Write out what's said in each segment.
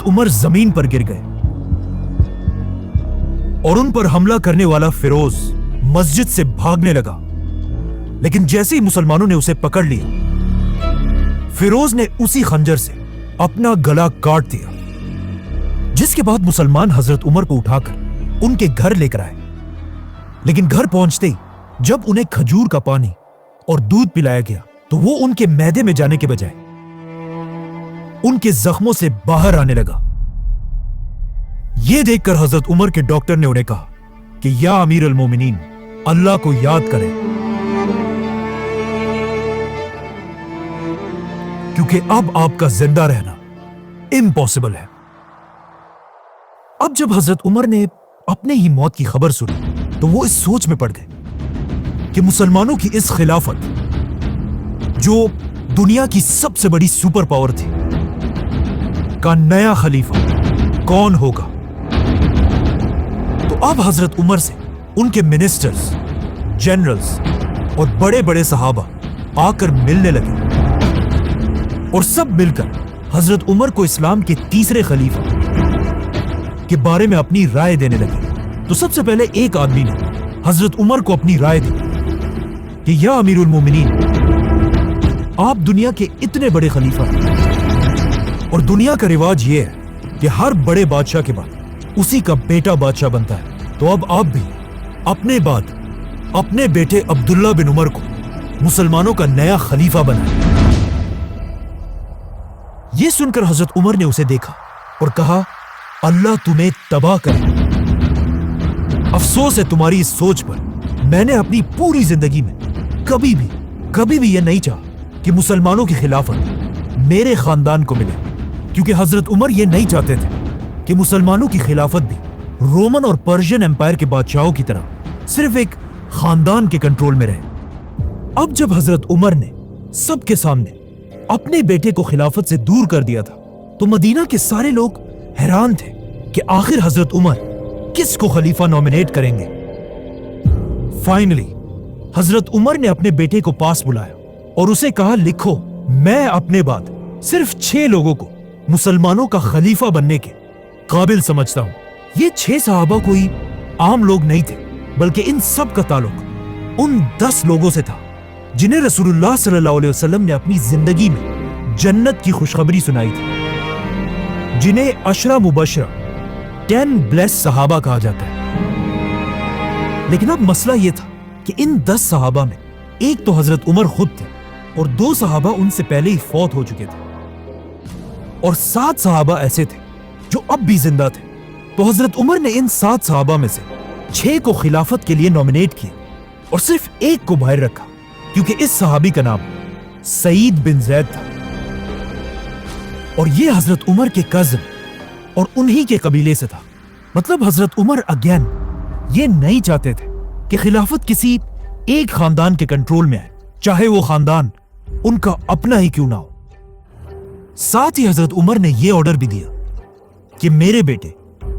حضرت عمر زمین پر گر گئے اور ان پر حملہ کرنے والا فیروز مسجد سے بھاگنے لگا، لیکن جیسے ہی مسلمانوں نے اسے پکڑ لیا، فیروز نے اسی خنجر سے اپنا گلا کاٹ دیا، جس کے بعد مسلمان حضرت عمر کو اٹھا کر ان کے گھر لے کر آئے۔ لیکن گھر پہنچتے ہی جب انہیں کھجور کا پانی اور دودھ پلایا گیا تو وہ ان کے معدے میں جانے کے بجائے ان کے زخموں سے باہر آنے لگا۔ یہ دیکھ کر حضرت عمر کے ڈاکٹر نے انہیں کہا کہ یا امیر المومنین، اللہ کو یاد کریں، کیونکہ اب آپ کا زندہ رہنا امپاسبل ہے۔ اب جب حضرت عمر نے اپنے ہی موت کی خبر سنی تو وہ اس سوچ میں پڑ گئے کہ مسلمانوں کی اس خلافت، جو دنیا کی سب سے بڑی سپر پاور تھی، کا نیا خلیفہ کون ہوگا۔ تو اب حضرت عمر سے ان کے منسٹرز، جنرلز اور بڑے بڑے صحابہ آ کر ملنے لگے اور سب مل کر حضرت عمر کو اسلام کے تیسرے خلیفہ کے بارے میں اپنی رائے دینے لگے۔ تو سب سے پہلے ایک آدمی نے حضرت عمر کو اپنی رائے دی کہ یا امیر المومنین، آپ دنیا کے اتنے بڑے خلیفہ ہیں اور دنیا کا رواج یہ ہے کہ ہر بڑے بادشاہ کے بعد اسی کا بیٹا بادشاہ بنتا ہے، تو اب آپ بھی اپنے بعد اپنے بیٹے عبداللہ بن عمر کو مسلمانوں کا نیا خلیفہ بنائیں۔ یہ سن کر حضرت عمر نے اسے دیکھا اور کہا، اللہ تمہیں تباہ کرے، افسوس ہے تمہاری اس سوچ پر۔ میں نے اپنی پوری زندگی میں کبھی بھی یہ نہیں چاہا کہ مسلمانوں کی خلافت میرے خاندان کو ملے، کیونکہ حضرت عمر یہ نہیں چاہتے تھے کہ مسلمانوں کی خلافت بھی رومن اور پرشین امپائر کے بادشاہوں کی طرح صرف ایک خاندان کے کنٹرول میں رہے۔ اب جب حضرت عمر نے سب کے سامنے اپنے بیٹے کو خلافت سے دور کر دیا تھا تو مدینہ کے سارے لوگ حیران تھے کہ آخر حضرت عمر کس کو خلیفہ نومینیٹ کریں گے۔ فائنلی حضرت عمر نے اپنے بیٹے کو پاس بلایا اور اسے کہا، لکھو، میں اپنے بعد صرف 6 لوگوں کو مسلمانوں کا خلیفہ بننے کے قابل سمجھتا ہوں۔ یہ 6 صحابہ کوئی عام لوگ نہیں تھے، بلکہ ان سب کا تعلق ان 10 لوگوں سے تھا جنہیں رسول اللہ صلی اللہ علیہ وسلم نے اپنی زندگی میں جنت کی خوشخبری سنائی تھی، جنہیں 10 مبشرہ 10 بلیس صحابہ کہا جاتا ہے۔ لیکن اب مسئلہ یہ تھا کہ ان 10 صحابہ میں ایک تو حضرت عمر خود تھے اور 2 صحابہ ان سے پہلے ہی فوت ہو چکے تھے، اور 7 صحابہ ایسے تھے جو اب بھی زندہ تھے۔ تو حضرت عمر نے ان 7 صحابہ میں سے 6 کو خلافت کے لیے نومینیٹ کیا اور صرف ایک کو باہر رکھا، کیونکہ اس صحابی کا نام سعید بن زید تھا، اور یہ حضرت عمر کے کزن اور انہی کے قبیلے سے تھا۔ مطلب حضرت عمر اگین یہ نہیں چاہتے تھے کہ خلافت کسی ایک خاندان کے کنٹرول میں آئے، چاہے وہ خاندان ان کا اپنا ہی کیوں نہ ہو۔ ساتھ ہی حضرت عمر نے یہ آرڈر بھی دیا کہ میرے بیٹے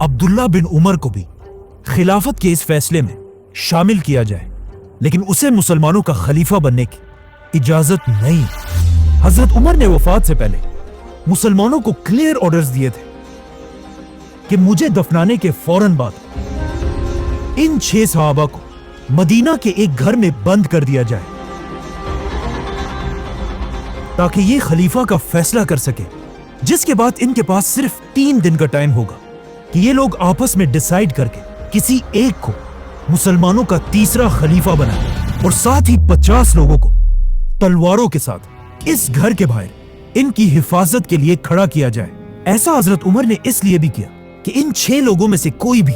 عبداللہ بن عمر کو بھی خلافت کے اس فیصلے میں شامل کیا جائے، لیکن اسے مسلمانوں کا خلیفہ بننے کی اجازت نہیں۔ حضرت عمر نے وفات سے پہلے مسلمانوں کو کلیئر آرڈرز دیے تھے کہ مجھے دفنانے کے فوراً بعد ان 6 صحابہ کو مدینہ کے ایک گھر میں بند کر دیا جائے تاکہ یہ خلیفہ کا فیصلہ کر سکے، جس کے بعد ان کے پاس صرف 3 دن کا ٹائم ہوگا کہ یہ لوگ آپس میں ڈیسائیڈ کر کے کسی ایک کو مسلمانوں کا تیسرا خلیفہ بنائے، اور ساتھ ہی 50 لوگوں کو تلواروں کے ساتھ اس گھر کے باہر ان کی حفاظت کے لیے کھڑا کیا جائے۔ ایسا حضرت عمر نے اس لیے بھی کیا کہ ان 6 لوگوں میں سے کوئی بھی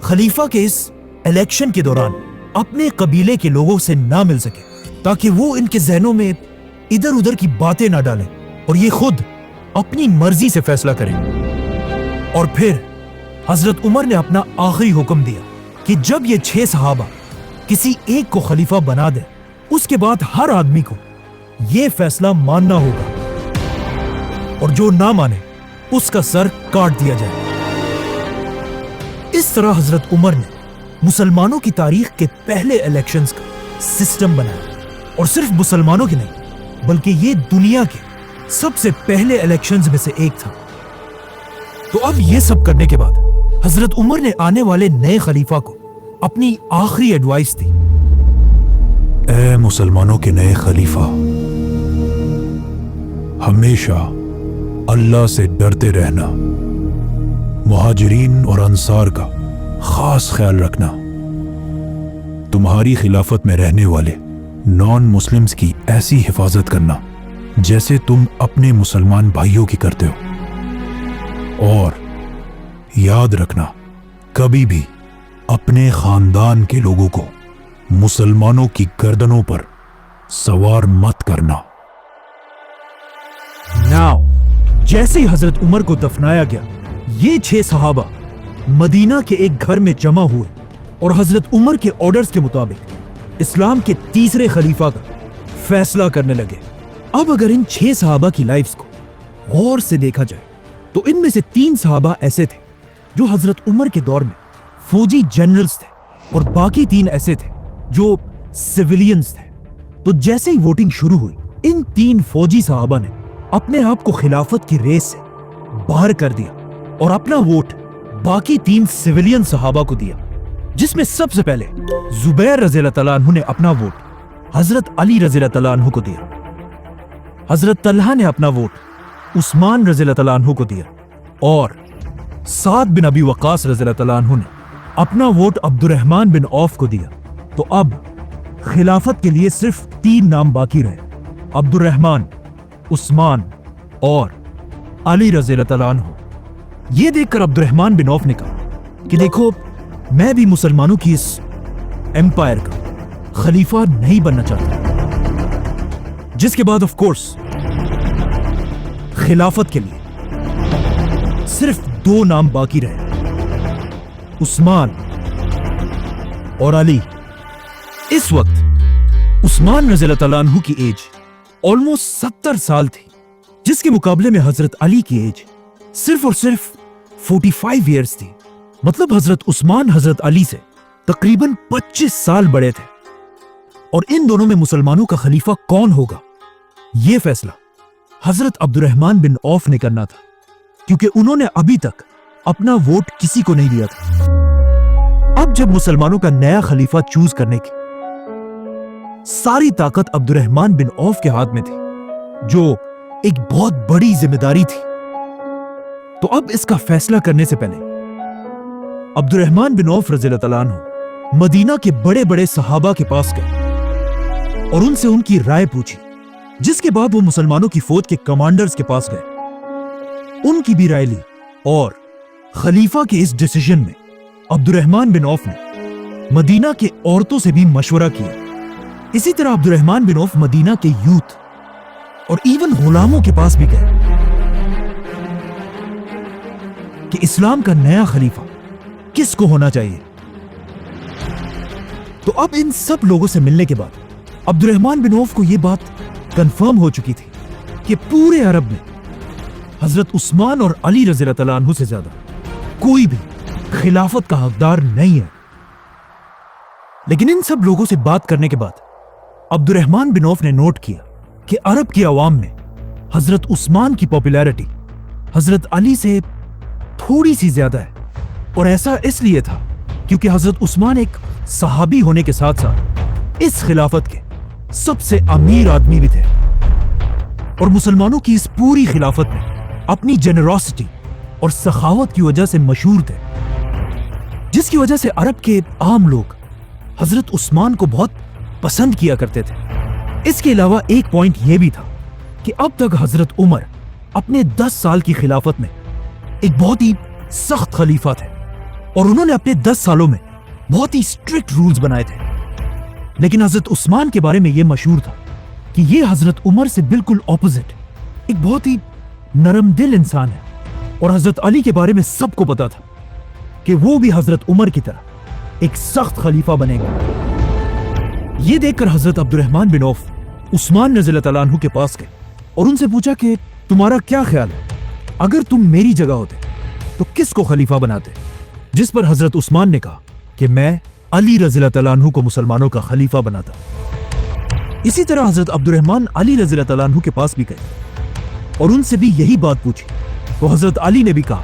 خلیفہ کے اس الیکشن کے دوران اپنے قبیلے کے لوگوں سے نہ مل سکے، تاکہ وہ ان کے ذہنوں میں ادھر ادھر کی باتیں نہ ڈالیں اور یہ خود اپنی مرضی سے فیصلہ کریں۔ اور پھر حضرت عمر نے اپنا آخری حکم دیا کہ جب یہ 6 صحابہ کسی ایک کو خلیفہ بنا دیں، اس کے بعد ہر آدمی کو یہ فیصلہ ماننا ہوگا، اور جو نہ مانے اس کا سر کاٹ دیا جائے۔ اس طرح حضرت عمر نے مسلمانوں کی تاریخ کے پہلے الیکشنز کا سسٹم بنایا، اور صرف مسلمانوں کے نہیں بلکہ یہ دنیا کے سب سے پہلے الیکشنز میں سے ایک تھا۔ تو اب یہ سب کرنے کے بعد حضرت عمر نے آنے والے نئے خلیفہ کو اپنی آخری ایڈوائس دی. اے مسلمانوں کے نئے خلیفہ، ہمیشہ اللہ سے ڈرتے رہنا، مہاجرین اور انصار کا خاص خیال رکھنا، تمہاری خلافت میں رہنے والے نان مسلمز کی ایسی حفاظت کرنا جیسے تم اپنے مسلمان بھائیوں کی کرتے ہو، اور یاد رکھنا کبھی بھی اپنے خاندان کے لوگوں کو مسلمانوں کی گردنوں پر سوار مت کرنا. ناؤ جیسے ہی حضرت عمر کو دفنایا گیا، یہ 6 صحابہ مدینہ کے ایک گھر میں جمع ہوئے اور حضرت عمر کے آرڈرز کے مطابق اسلام کے تیسرے خلیفہ کا فیصلہ کرنے لگے. اب اگر ان 6 صحابہ کی لائفز کو غور سے دیکھا جائے تو ان میں سے 3 صحابہ ایسے تھے جو حضرت عمر کے دور میں فوجی جنرلز تھے اور باقی 3 ایسے تھے جو سیویلینز تھے. تو جیسے ہی ووٹنگ شروع ہوئی، ان 3 فوجی صحابہ نے اپنے آپ کو خلافت کی ریس سے باہر کر دیا اور اپنا ووٹ باقی 3 سیویلین صحابہ کو دیا، جس میں سب سے پہلے زبیر رضی اللہ تعالیٰ عنہ نے اپنا ووٹ حضرت علی رضی اللہ تعالیٰ عنہ کو دیا. حضرت طلحہ نے اپنا ووٹ عثمان رضی اللہ تعالیٰ عنہ کو دیا، اور سعد بن ابی وقاص رضی اللہ تعالیٰ عنہ نے اپنا ووٹ عبد الرحمن بن عوف کو دیا. تو اب خلافت کے لیے صرف 3 نام باقی رہے: عبد الرحمن، عثمان اور علی رضی اللہ تعالیٰ عنہ. یہ دیکھ کر عبد الرحمن بن عوف نے کہا کہ دیکھو، میں بھی مسلمانوں کی اس ایمپائر کا خلیفہ نہیں بننا چاہتا. جس کے بعد آف کورس خلافت کے لیے صرف 2 نام باقی رہے: عثمان اور علی. اس وقت عثمان رضی اللہ تعالیٰ عنہ کی ایج آلموسٹ 70 سال تھی، جس کے مقابلے میں حضرت علی کی ایج صرف اور صرف 45 ایئرز تھی. مطلب حضرت عثمان حضرت علی سے تقریباً 25 سال بڑے تھے. اور ان دونوں میں مسلمانوں کا خلیفہ کون ہوگا، یہ فیصلہ حضرت عبد الرحمن بن عوف نے کرنا تھا، کیونکہ انہوں نے ابھی تک اپنا ووٹ کسی کو نہیں دیا تھا. اب جب مسلمانوں کا نیا خلیفہ چوز کرنے کی ساری طاقت عبد الرحمن بن عوف کے ہاتھ میں تھی، جو ایک بہت بڑی ذمہ داری تھی، تو اب اس کا فیصلہ کرنے سے پہلے عبد الرحمن بن عوف رضی اللہ تعالیٰ عنہ مدینہ کے بڑے بڑے صحابہ کے پاس گئے اور ان سے ان کی رائے پوچھی. جس کے بعد وہ مسلمانوں کی فوج کے کمانڈرز کے پاس گئے، ان کی بھی رائے لی، اور خلیفہ کے اس ڈیسیژن میں عبد الرحمن بن عوف نے مدینہ کے عورتوں سے بھی مشورہ کیا. اسی طرح عبد الرحمن بن عوف مدینہ کے یوتھ اور ایون غلاموں کے پاس بھی گئے کہ اسلام کا نیا خلیفہ کس کو ہونا چاہیے. تو اب ان سب لوگوں سے ملنے کے بعد عبد الرحمن بن عوف کو یہ بات کنفرم ہو چکی تھی کہ پورے عرب میں حضرت عثمان اور علی رضی اللہ تعالیٰ عنہ سے زیادہ کوئی بھی خلافت کا حقدار نہیں ہے. لیکن ان سب لوگوں سے بات کرنے کے بعد عبد الرحمن بن عوف نے نوٹ کیا کہ عرب کی عوام میں حضرت عثمان کی پاپولیرٹی حضرت علی سے تھوڑی سی زیادہ ہے. اور ایسا اس لیے تھا کیونکہ حضرت عثمان ایک صحابی ہونے کے ساتھ ساتھ اس خلافت کے سب سے امیر آدمی بھی تھے، اور مسلمانوں کی اس پوری خلافت میں اپنی جنراسٹی اور سخاوت کی وجہ سے مشہور تھے، جس کی وجہ سے عرب کے عام لوگ حضرت عثمان کو بہت پسند کیا کرتے تھے. اس کے علاوہ ایک پوائنٹ یہ بھی تھا کہ اب تک حضرت عمر اپنے 10 سال کی خلافت میں ایک بہت ہی سخت خلیفہ تھے، اور انہوں نے اپنے 10 سالوں میں بہت ہی اسٹرکٹ رولز بنائے تھے. لیکن حضرت عثمان کے بارے میں یہ مشہور تھا کہ یہ حضرت عمر سے بالکل اپوزٹ ایک بہت ہی نرم دل انسان ہے. اور حضرت علی کے بارے میں سب کو پتا تھا کہ وہ بھی حضرت عمر کی طرح ایک سخت خلیفہ بنے گا. یہ دیکھ کر حضرت عبد الرحمن بن عوف عثمان رضی اللہ تعالیٰ عنہ کے پاس گئے اور ان سے پوچھا کہ تمہارا کیا خیال ہے، اگر تم میری جگہ ہوتے تو کس کو خلیفہ بناتے؟ جس پر حضرت عثمان نے کہا کہ میں علی رضی اللہ تعالیٰ عنہ کو مسلمانوں کا خلیفہ بناتا. اسی طرح حضرت عبد الرحمن علی رضی اللہ تعالیٰ عنہ کے پاس بھی گئے اور ان سے بھی یہی بات پوچھی. تو حضرت علی نے بھی کہا